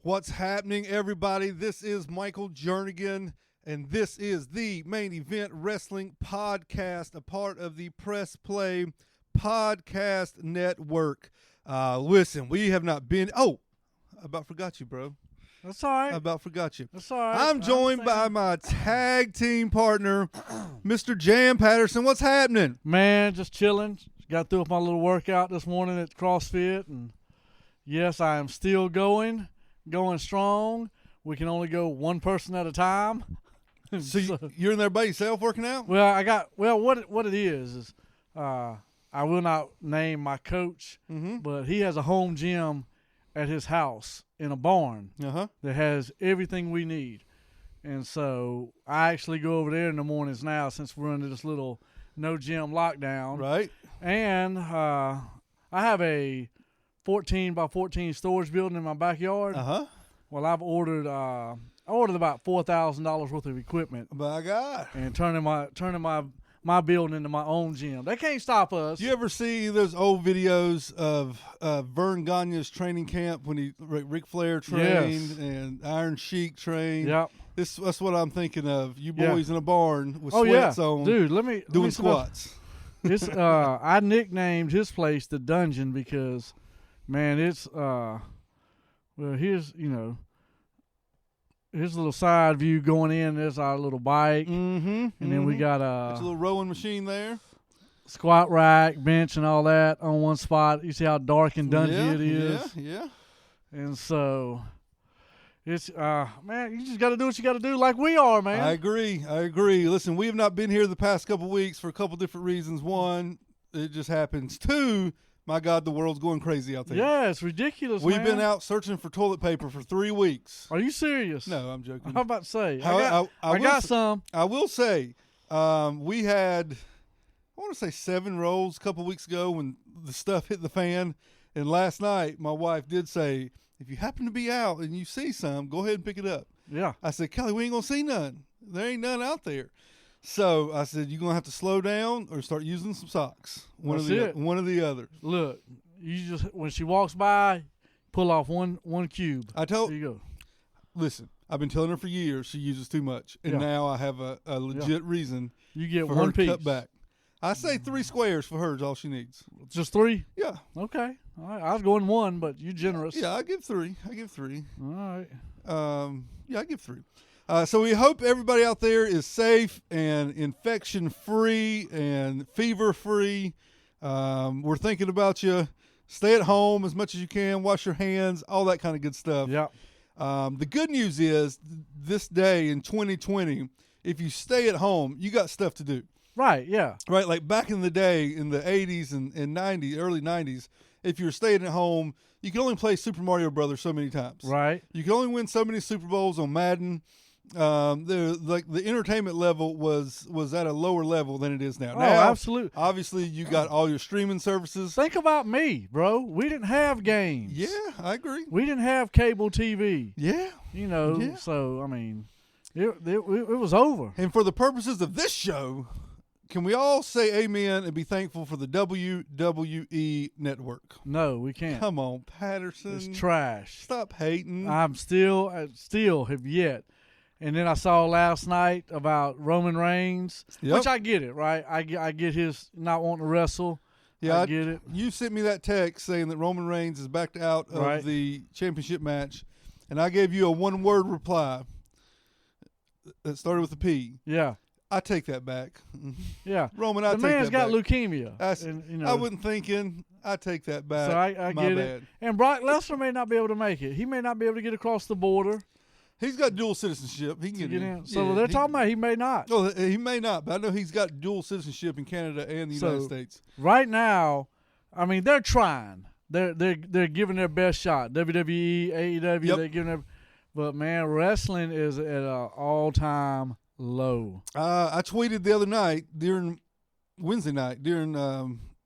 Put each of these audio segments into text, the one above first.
What's happening, everybody? This is Michael Jernigan, and this is the Main Event Wrestling Podcast, a part of the Press Play Podcast Network. Listen, we have not been... Oh, I about forgot you, bro. That's all right. I about forgot you. That's all right. I'm joined by my tag team partner, Mr. Jam Patterson. What's happening? Man, just chilling. Got through with my little workout this morning at CrossFit, and yes, I am still going strong. We can only go one person at a time. So you're in there by yourself working out? What it is I will not name my coach, but he has a home gym at his house in a barn that has everything we need. And so I actually go over there in the mornings now since we're under this little no gym lockdown. Right. And I have a 14 by 14 storage building in my backyard. Well, I've ordered about $4,000 worth of equipment. My God. And turning my building into my own gym. They can't stop us. You ever see those old videos of Vern Gagne's training camp when Ric Flair trained and Iron Sheik trained? Yep. That's what I'm thinking of. You boys in a barn with sweats on. Dude, let me doing squats. I nicknamed his place the Dungeon because, man, it's here's here's a little side view going in. There's our little bike, and then we got a little rowing machine there, squat rack, bench, and all that on one spot. You see how dark and dungy it is. Yeah. And so it's man, you just got to do what you got to do, like we are, man. I agree. Listen, we have not been here the past couple weeks for a couple different reasons. One, it just happens. Two, my God, the world's going crazy out there. Yeah, it's ridiculous. We've been out searching for toilet paper for 3 weeks. Are you serious? No, I'm joking. I'm about to say. I got some. I will say, we had, I want to say 7 rolls a couple weeks ago when the stuff hit the fan. And last night, my wife did say, if you happen to be out and you see some, go ahead and pick it up. Yeah. I said, Kelly, we ain't going to see none. There ain't none out there. So I said, you're going to have to slow down or start using some socks. One or the other. Look, you just, when she walks by, pull off one cube. There you go. Listen, I've been telling her for years she uses too much. And now I have a legit reason you get for one her to piece. cut back. I say 3 squares for her is all she needs. Just 3? Yeah. Okay. All right. I was going 1, but you're generous. Yeah, I give 3. All right. I give 3. So we hope everybody out there is safe and infection-free and fever-free. We're thinking about you. Stay at home as much as you can. Wash your hands, all that kind of good stuff. Yeah. The good news is this day in 2020, if you stay at home, you got stuff to do. Right, yeah. Right, like back in the day in the 80s and 90s, early 90s, if you were staying at home, you could only play Super Mario Brothers so many times. Right. You could only win so many Super Bowls on Madden. The entertainment level was at a lower level than it is now. Oh, now, absolutely. Obviously, you got all your streaming services. Think about me, bro. We didn't have games. Yeah, I agree. We didn't have cable TV. Yeah. So, I mean, it was over. And for the purposes of this show, can we all say amen and be thankful for the WWE Network? No, we can't. Come on, Patterson. It's trash. Stop hating. I still have yet. And then I saw last night about Roman Reigns, which I get it, right? I get his not wanting to wrestle. Yeah, I get it. You sent me that text saying that Roman Reigns is backed out of the championship match, and I gave you a 1-word reply that started with a P. Yeah. I take that back. Yeah. Roman, I take that back. The man's got leukemia. I wasn't thinking. I take that back. So I My get bad. it. And Brock Lesnar may not be able to make it. He may not be able to get across the border. He's got dual citizenship. He can get in. So they're talking about he may not. Oh, he may not, but I know he's got dual citizenship in Canada and the United States. Right now, I mean, they're trying. They're giving their best shot. WWE, AEW, they're giving their. But man, wrestling is at an all-time low. I tweeted the other night Wednesday night during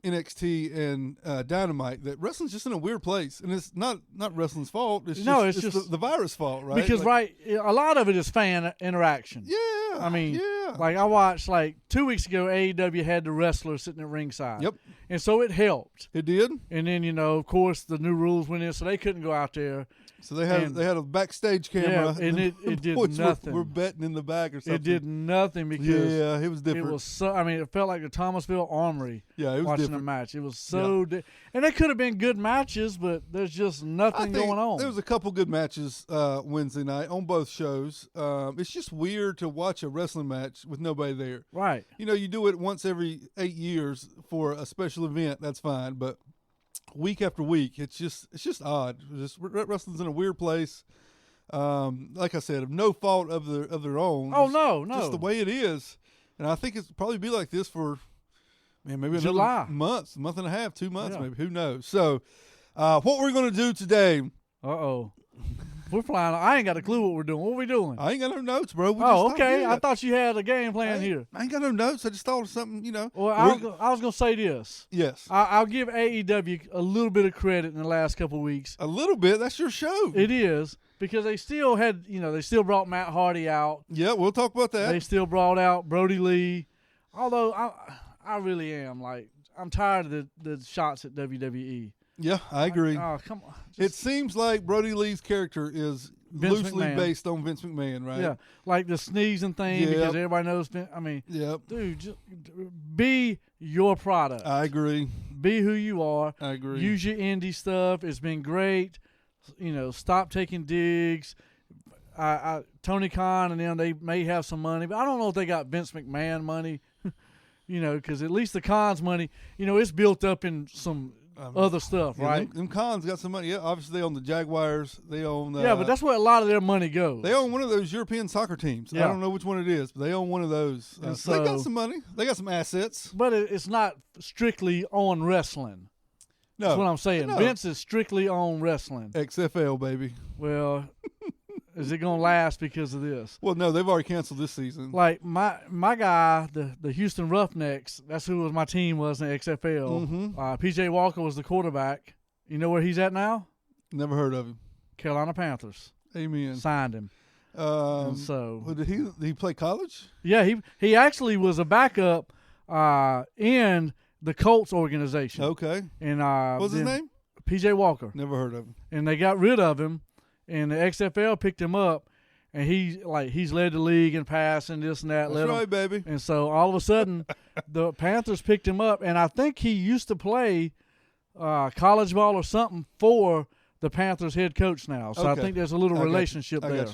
NXT and Dynamite that wrestling's just in a weird place, and it's not wrestling's fault. It's just the virus fault, right? Because a lot of it is fan interaction. Yeah, I mean, Yeah. Like I watched 2 weeks ago, AEW had the wrestler sitting at ringside. Yep. And so it helped. It did. And then, of course, the new rules went in, so they couldn't go out there. So they had a backstage camera. Yeah, and it did nothing. We're betting in the back or something. It did nothing because it was different. It was so. I mean, it felt like the Thomasville Armory. Yeah, it was watching different. the match. It was so, and they could have been good matches, but there's just nothing going on. There was a couple good matches Wednesday night on both shows. It's just weird to watch a wrestling match with nobody there. Right. You do it once every 8 years for a special event. That's fine, but week after week, it's just odd. Wrestling's in a weird place. Like I said, of no fault of their own. Oh no, just the way it is. And I think it's probably be like this for maybe July. another month and a half, 2 months, maybe. Who knows? So, what we're going to do today? We're flying. I ain't got a clue what we're doing. What are we doing? I ain't got no notes, bro. Okay. I thought you had a game plan here. I ain't got no notes. I just thought of something, Well, I was going to say this. Yes. I'll give AEW a little bit of credit in the last couple of weeks. A little bit? That's your show. It is. Because they still had, they still brought Matt Hardy out. Yeah, we'll talk about that. They still brought out Brodie Lee. Although I really am. I'm tired of the shots at WWE. Yeah, I agree. Oh, come on. It seems like Brodie Lee's character is loosely based on Vince McMahon, right? Yeah, like the sneezing thing because everybody knows. Dude, just be your product. I agree. Be who you are. I agree. Use your indie stuff. It's been great. Stop taking digs. Tony Khan and them, they may have some money, but I don't know if they got Vince McMahon money. Because at least the Khan's money, it's built up in some other stuff, right? Them Khans got some money. Yeah, obviously they own the Jaguars. They own. But that's where a lot of their money goes. They own one of those European soccer teams. Yeah. I don't know which one it is, but they own one of those. So they got some money. They got some assets. But it's not strictly on wrestling. No, that's what I'm saying. No. Vince is strictly on wrestling. XFL, baby. Well, is it gonna last because of this? Well, no, they've already canceled this season. Like my guy, the Houston Roughnecks. That's who was my team was in XFL. Mm-hmm. PJ Walker was the quarterback. You know where he's at now? Never heard of him. Carolina Panthers. Amen. Signed him. Well, so did he play college? Yeah, he actually was a backup in the Colts organization. Okay. And what was his name? PJ Walker. Never heard of him. And they got rid of him, and the XFL picked him up, and he's led the league in passing, this and that. That's right, baby. And so all of a sudden, the Panthers picked him up, and I think he used to play college ball or something for the Panthers head coach now. So I think there's a little relationship there.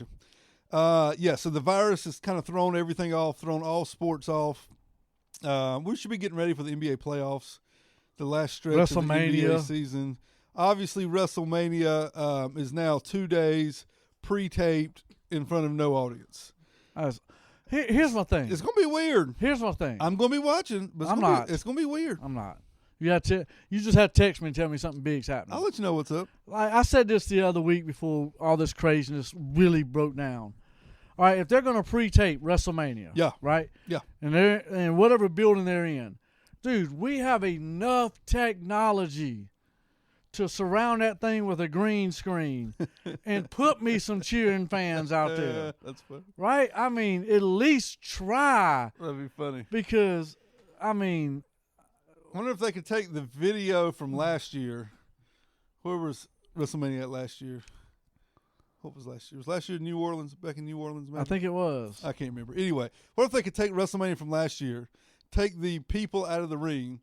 Got you. So the virus has kind of thrown everything off, thrown all sports off. We should be getting ready for the NBA playoffs, the last stretch of the NBA season. Obviously, WrestleMania is now 2 days pre-taped in front of no audience. Here's my thing. It's going to be weird. Here's my thing. I'm going to be watching, but it's going to be weird. I'm not. You just have to text me and tell me something big's happening. I'll let you know what's up. I said this the other week before all this craziness really broke down. All right, if they're going to pre-tape WrestleMania, right? Yeah. And they're in whatever building they're in, dude, we have enough technology to surround that thing with a green screen and put me some cheering fans out there. That's funny. Right? I mean, at least try. That'd be funny. Because, I wonder if they could take the video from last year. Where was WrestleMania at last year? What was last year? Was last year New Orleans, back in New Orleans, maybe? I think it was. I can't remember. Anyway, what if they could take WrestleMania from last year, take the people out of the ring,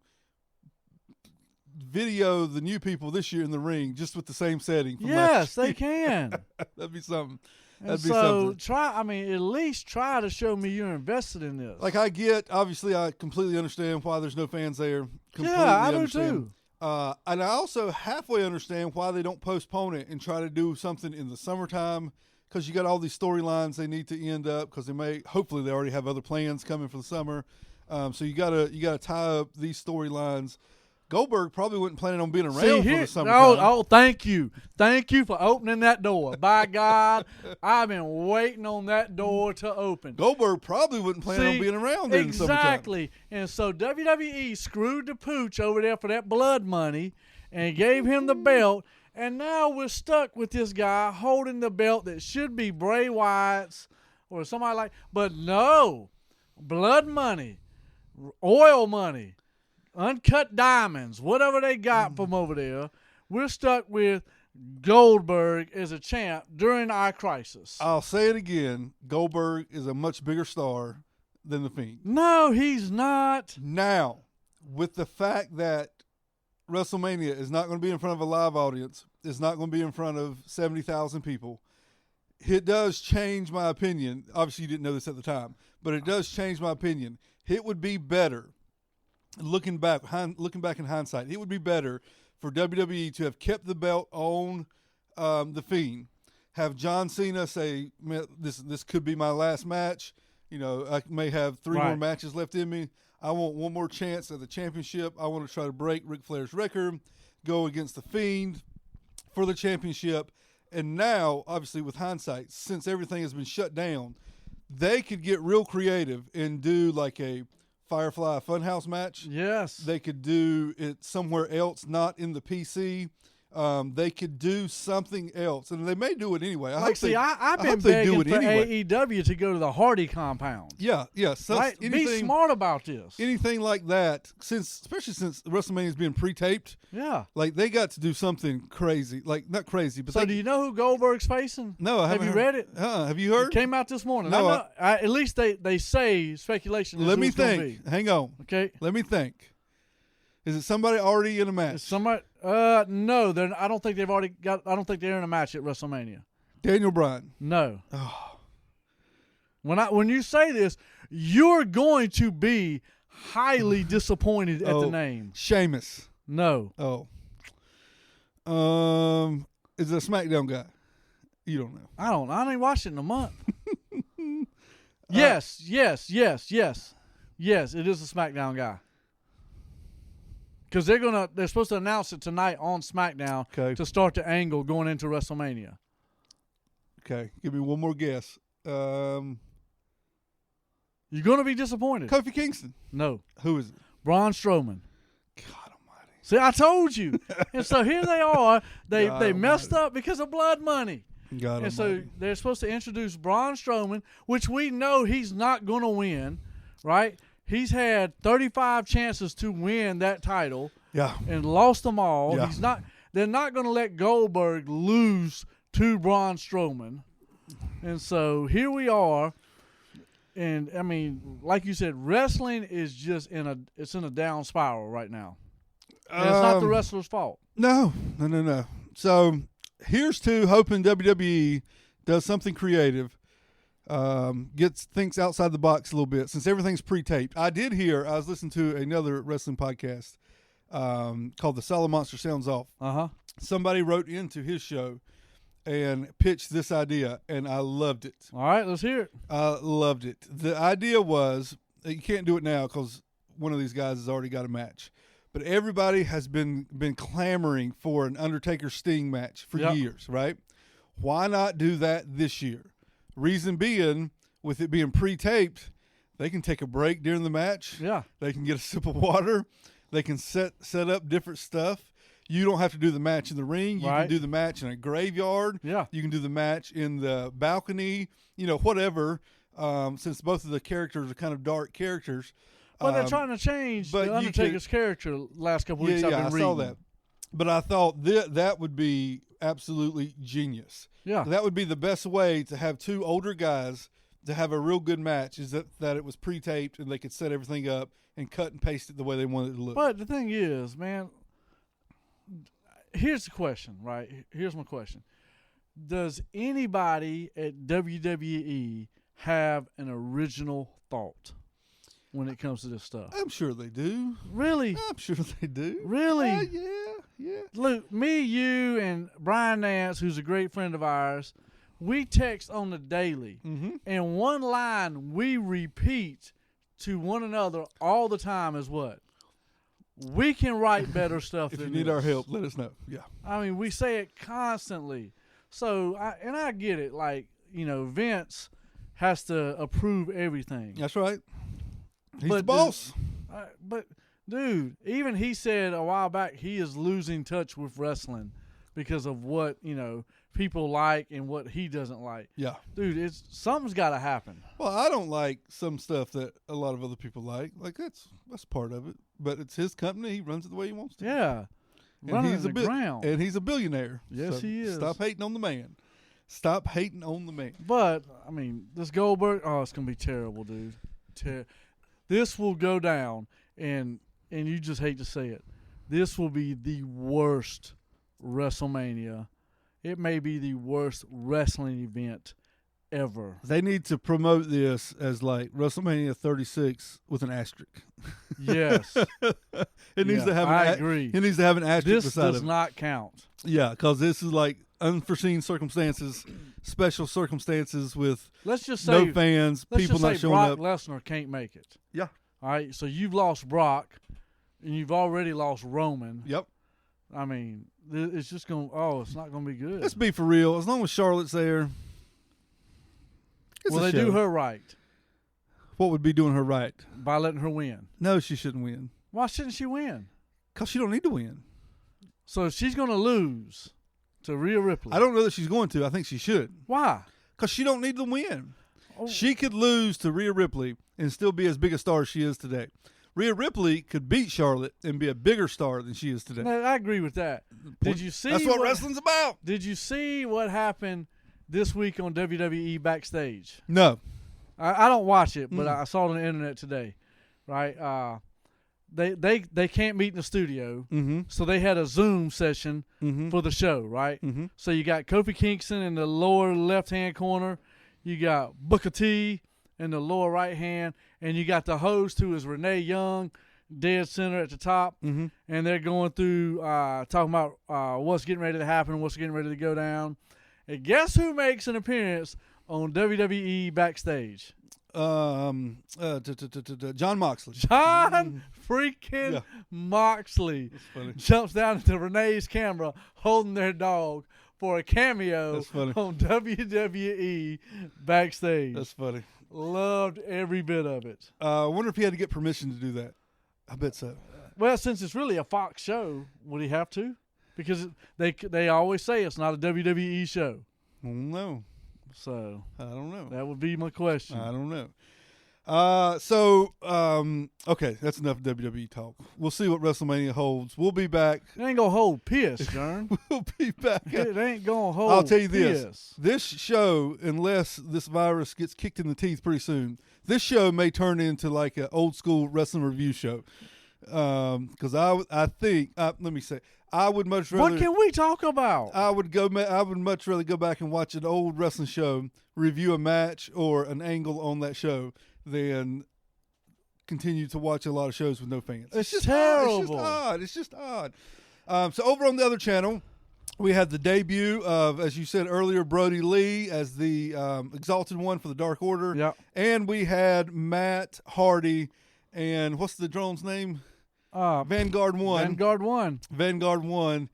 video the new people this year in the ring just with the same setting from last year? They can. That'd be something. At least try to show me you're invested in this. Obviously, I completely understand why there's no fans there. I do too. And I also halfway understand why they don't postpone it and try to do something in the summertime, because you got all these storylines they need to end up, because hopefully they already have other plans coming for the summer. So you gotta tie up these storylines. Goldberg probably wasn't planning on being around for the summertime. Oh, thank you. Thank you for opening that door. By God, I've been waiting on that door to open. Goldberg probably wasn't planning on being around in the summertime. Exactly. And so WWE screwed the pooch over there for that blood money and gave him the belt. And now we're stuck with this guy holding the belt that should be Bray Wyatt's or somebody like. But no. blood money, oil money, uncut diamonds, whatever they got from over there. We're stuck with Goldberg as a champ during our crisis. I'll say it again. Goldberg is a much bigger star than The Fiend. No, he's not. Now, with the fact that WrestleMania is not going to be in front of a live audience, it's not going to be in front of 70,000 people, it does change my opinion. Obviously, you didn't know this at the time, but it does change my opinion. It would be better, looking back in hindsight, it would be better for WWE to have kept the belt on The Fiend, have John Cena say, this could be my last match. You know, I may have 3 more matches left in me. I want one more chance at the championship. I want to try to break Ric Flair's record, go against The Fiend for the championship. And now, obviously, with hindsight, since everything has been shut down, they could get real creative and do like a Firefly Funhouse match. Yes. They could do it somewhere else, not in the PC. They could do something else, and they may do it anyway. I've been begging for AEW to go to the Hardy compound. Yeah. Right? Be smart about this. Anything like that, especially since WrestleMania is being pre-taped. Yeah. Like, they got to do something crazy. Like, not crazy, but do you know who Goldberg's facing? No, I haven't. Have you read it? Have you heard? It came out this morning. No, at least they say speculation. Let me think. Hang on. Okay. Let me think. Is it somebody already in a match? Somebody? No. I don't think they've already got. I don't think they're in a match at WrestleMania. Daniel Bryan. No. Oh. When you say this, you're going to be highly disappointed at the name. Sheamus. No. Oh. Is it a SmackDown guy? You don't know. I ain't watched it in a month. Yes. Yes, it is a SmackDown guy. Because they're supposed to announce it tonight on SmackDown to start the angle going into WrestleMania. Okay, give me one more guess. You're going to be disappointed. Kofi Kingston. No. Who is it? Braun Strowman. God almighty. See, I told you. And so here they are. They messed up because of blood money. God and almighty. So they're supposed to introduce Braun Strowman, which we know he's not going to win, right? He's had 35 chances to win that title, and lost them all. Yeah. They're not going to let Goldberg lose to Braun Strowman, and so here we are. And I mean, like you said, wrestling is just in a down spiral right now. And it's not the wrestler's fault. No. So here's to hoping WWE does something creative. Thinks outside the box a little bit since everything's pre-taped. I was listening to another wrestling podcast called The Solid Monster Sounds Off. Somebody wrote into his show and pitched this idea, and I loved it. All right, let's hear it. I loved it. The idea was, you can't do it now because one of these guys has already got a match, but everybody has been clamoring for an Undertaker Sting match for years, right? Why not do that this year? Reason being, with it being pre-taped, they can take a break during the match. Yeah. They can get a sip of water. They can set up different stuff. You don't have to do the match in the ring. You can do the match in a graveyard. Yeah. You can do the match in the balcony, whatever, since both of the characters are kind of dark characters. Well, they're trying to change the Undertaker's character last couple weeks. I saw that. But I thought that would be absolutely genius. Yeah. That would be the best way to have 2 older guys to have a real good match, is that it was pre-taped and they could set everything up and cut and paste it the way they wanted it to look. But the thing is, man, here's the question, right? Here's my question. Does anybody at WWE have an original thought when it comes to this stuff? I'm sure they do. Really? I'm sure they do. Really? Yeah. Look, me, you, and Brian Nance, who's a great friend of ours, we text on the daily. Mm-hmm. And one line we repeat to one another all the time is what? We can write better stuff if than you need this. our help, let us know. Yeah. I mean, we say it constantly. So, I get it. Like, Vince has to approve everything. That's right. He's the boss. But, dude, even he said a while back he is losing touch with wrestling because of what, people like and what he doesn't like. Yeah. Dude, something's got to happen. Well, I don't like some stuff that a lot of other people like. Like, that's part of it. But it's his company. He runs it the way he wants to. Yeah. And he's and he's a billionaire. Yes, he is. Stop hating on the man. Stop hating on the man. But, I mean, this Goldberg, it's going to be terrible, dude. This will go down, and you just hate to say it. This will be the worst WrestleMania. It may be the worst wrestling event ever. They need to promote this as like WrestleMania 36 with an asterisk. Yes. It needs to have I agree. It needs to have an asterisk beside it. This does not count. Yeah, because this is like unforeseen circumstances, special circumstances with let's just say, no fans, people not showing Brock up. Lesnar can't make it. Yeah. All right, so you've lost Brock, and you've already lost Roman. Yep. I mean, it's just going it's not going to be good. Let's be for real. As long as Charlotte's there, well, they do her right. What would be doing her right? By letting her win. No, she shouldn't win. Why shouldn't she win? Because she don't need to win. So she's going to lose to Rhea Ripley. I don't know that she's going to. I think she should. Why? Because she don't need to win. Oh. She could lose to Rhea Ripley and still be as big a star as she is today. Rhea Ripley could beat Charlotte and be a bigger star than she is today. No, I agree with that. Did you see? That's what wrestling's about. Did you see what happened this week on WWE Backstage? No. I don't watch it, but I saw it on the internet today. Right? They can't meet in the studio, so they had a Zoom session for the show. Right? So you got Kofi Kingston in the lower left-hand corner, you got Booker T in the lower right hand, and you got the host who is Renee Young, dead center at the top, and they're going through talking about what's getting ready to happen, what's getting ready to go down. And guess who makes an appearance on WWE Backstage? John Moxley. John freaking Moxley jumps down into Renee's camera holding their dog for a cameo on WWE Backstage. That's funny. Loved every bit of it. I wonder if he had to get permission to do that. I bet so. Well, since it's really a Fox show, would he have to? Because they always say it's not a WWE show. I don't know. So I don't know. That would be my question. I don't know. Okay, that's enough WWE talk. We'll see what WrestleMania holds. We'll be back. It ain't gonna hold piss, Jern. We'll be back. It ain't gonna hold. I'll tell you this: piss. This show, unless this virus gets kicked in the teeth pretty soon, this show may turn into like an old school wrestling review show. Because I think let me say, I would much rather. What can we talk about? I would much rather go back and watch an old wrestling show, review a match or an angle on that show, than continue to watch a lot of shows with no fans. It's just terrible. It's just odd. So over on the other channel, we had the debut of, as you said earlier, Brodie Lee as the Exalted One for the Dark Order. Yep. And we had Matt Hardy and what's the drone's name? Vanguard One. Vanguard One.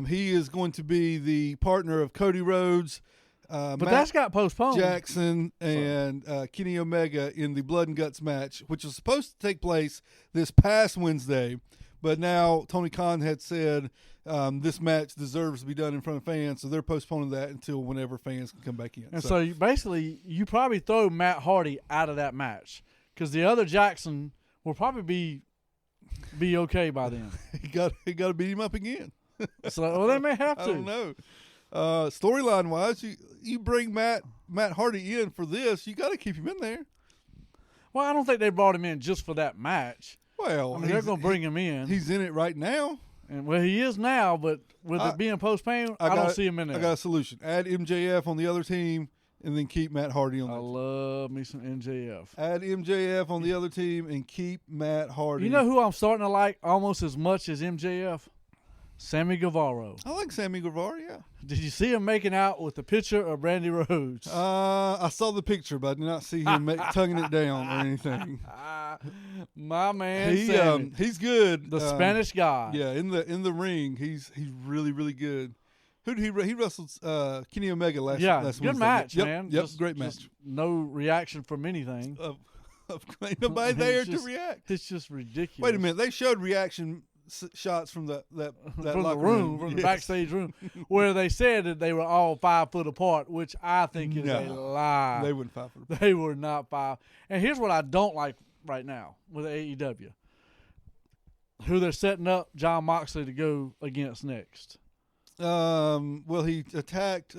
He is going to be the partner of Cody Rhodes. But that's got postponed. Jackson and Kenny Omega in the Blood and Guts match, which was supposed to take place this past Wednesday. But now Tony Khan had said this match deserves to be done in front of fans, so they're postponing that until whenever fans can come back in. And so basically, you probably throw Matt Hardy out of that match because the other Jackson will probably be okay by then. he got to beat him up again. So they may have to. I don't know. Storyline wise, you bring Matt Hardy in for this, you got to keep him in there. Well, I don't think they brought him in just for that match. Well, I mean, they're going to bring him in. He's in it right now. And well, he is now, but with it being postponed, I don't see him in there. I got a solution. Add MJF on the other team, and then keep Matt Hardy on. I love me some MJF. Add MJF on the other team and keep Matt Hardy. You know who I'm starting to like almost as much as MJF? Sammy Guevara. I like Sammy Guevara, yeah. Did you see him making out with the picture of Brandy Rhodes? I saw the picture, but I did not see him tonguing it down or anything. My man, Sammy. He's good. The Spanish guy. Yeah, in the ring, he's really, really good. Who did he wrestled Kenny Omega last Wednesday. Good match, man. Yep, great match. No reaction from anything. Ain't nobody there to react. It's just ridiculous. Wait a minute, they showed reaction shots from that from the locker room, from the backstage room, where they said that they were all 5 foot apart, which I think is a lie. They weren't 5 foot apart. They were not 5. And here's what I don't like right now with AEW: who they're setting up Jon Moxley to go against next. Well, he attacked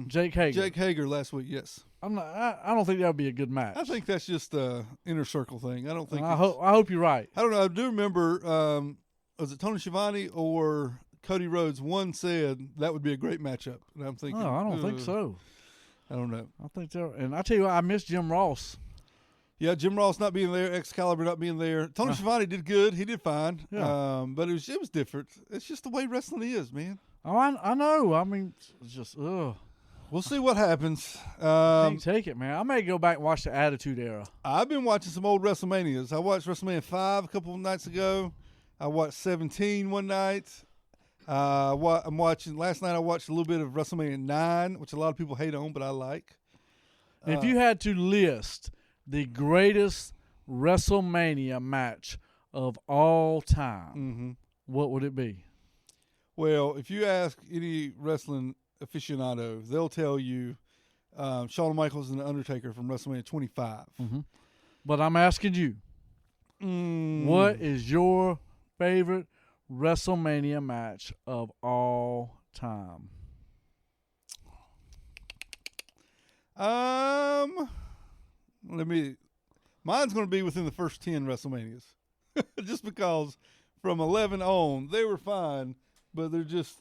Jake Hager. Jake Hager last week. Yes. I don't think that would be a good match. I think that's just a inner circle thing. I don't think. I hope you're right. I don't know. I do remember. Was it Tony Schiavone or Cody Rhodes? One said that would be a great matchup, and I'm thinking. No, I don't think so. I don't know. I think so. And I tell you what, I miss Jim Ross. Yeah, Jim Ross not being there, Excalibur not being there. Tony Schiavone did good. He did fine. Yeah. But it was different. It's just the way wrestling is, man. Oh, I know. I mean, it's just We'll see what happens. Can't take it, man. I may go back and watch the Attitude Era. I've been watching some old WrestleManias. I watched WrestleMania 5 a couple of nights ago. I watched 17 one night. I'm watching. Last night I watched a little bit of WrestleMania 9, which a lot of people hate on, but I like. If you had to list the greatest WrestleMania match of all time, what would it be? Well, if you ask any wrestling aficionado, they'll tell you Shawn Michaels and The Undertaker from WrestleMania 25. But I'm asking you, what is your favorite WrestleMania match of all time? Mine's going to be within the first 10 WrestleManias, just because from 11 on they were fine, but they're just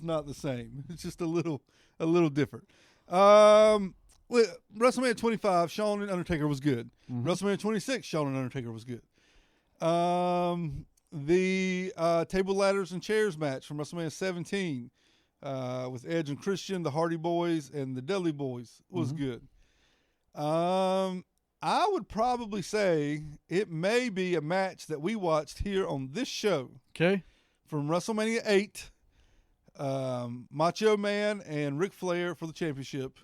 not the same. It's just a little different. WrestleMania 25, Shawn and Undertaker was good. WrestleMania 26, Shawn and Undertaker was good. The table, ladders, and chairs match from WrestleMania 17 with Edge and Christian, the Hardy Boys, and the Dudley Boys was good. I would probably say it may be a match that we watched here on this show. Okay. From WrestleMania 8, Macho Man and Ric Flair for the championship.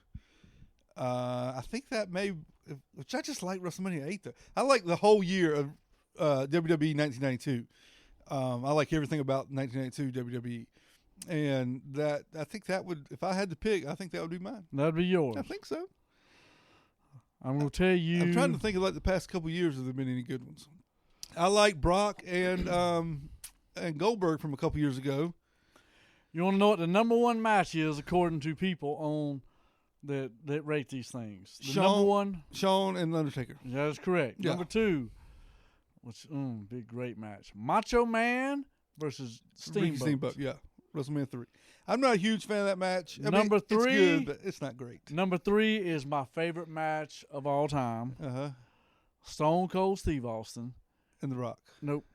I think that which I just like WrestleMania 8 though. I like the whole year of WWE 1992. I like everything about 1992 WWE. And I think that would, if I had to pick, I think that would be mine. That would be yours. I think so. I'm going to tell you. I'm trying to think of like the past couple of years, have there been any good ones? I like Brock and Goldberg from a couple years ago. You want to know what the number one match is according to people on that rate these things? Number one, Shawn and Undertaker. That is correct. Yeah. Number two, big great match, Macho Man versus Steamboat. Yeah, WrestleMania 3. I'm not a huge fan of that match. Number 3, it's good, but it's not great. Number 3 is my favorite match of all time. Stone Cold Steve Austin and The Rock. Nope,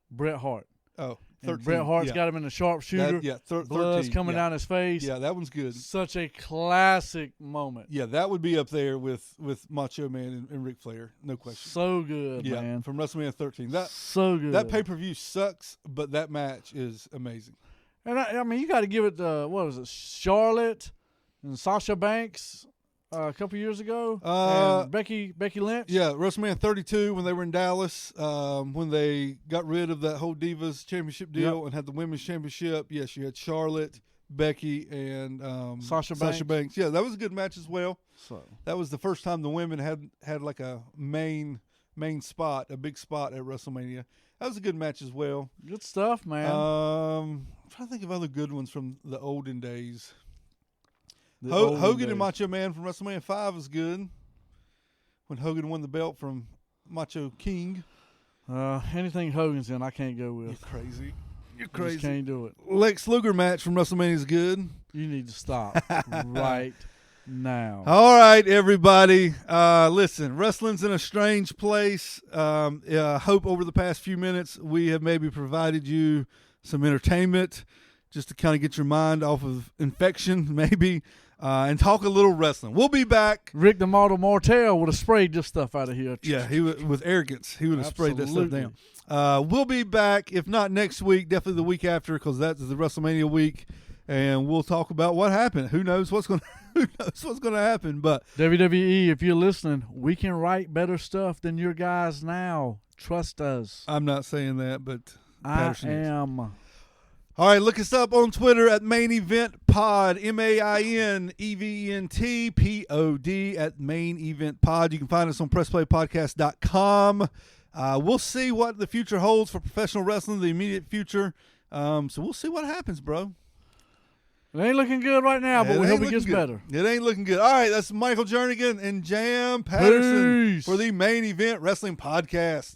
Bret Hart. Oh, 13. And Bret Hart's got him in the sharpshooter. Blood's coming down his face. Yeah, that one's good. Such a classic moment. Yeah, that would be up there with Macho Man and Ric Flair, no question. So good, man. From WrestleMania 13. So good. That pay-per-view sucks, but that match is amazing. And I mean, you got to give it what was it, Charlotte and Sasha Banks a couple years ago, and Becky Lynch. Yeah, WrestleMania 32 when they were in Dallas, when they got rid of that whole Divas Championship deal and had the Women's Championship. Yes, you had Charlotte, Becky, and Sasha Banks. Yeah, that was a good match as well. So that was the first time the women had like a main spot, a big spot at WrestleMania. That was a good match as well. Good stuff, man. I'm trying to think of other good ones from the olden days. Hogan and Macho Man from WrestleMania 5 was good. When Hogan won the belt from Macho King. Anything Hogan's in, I can't go with. You're crazy. Just can't do it. Lex Luger match from WrestleMania is good. You need to stop right now. All right, everybody. Listen, wrestling's in a strange place. I hope over the past few minutes we have maybe provided you some entertainment just to kind of get your mind off of infection, maybe, and talk a little wrestling. We'll be back. Rick the Model Martel would have sprayed this stuff out of here. Yeah, he would, with arrogance. He would have sprayed that stuff down. We'll be back, if not next week, definitely the week after, because that's the WrestleMania week, and we'll talk about what happened. Who knows what's going to happen? But WWE, if you're listening, we can write better stuff than your guys now. Trust us. I'm not saying that, but Patterson I is. am. All right, look us up on Twitter at Main Event Pod, MainEventPod at Main Event Pod. You can find us on PressPlayPodcast.com. We'll see what the future holds for professional wrestling, the immediate future. So we'll see what happens, bro. It ain't looking good right now, but we hope it gets better. It ain't looking good. All right, that's Michael Jernigan and Jam Patterson Peace. for the Main Event Wrestling Podcast.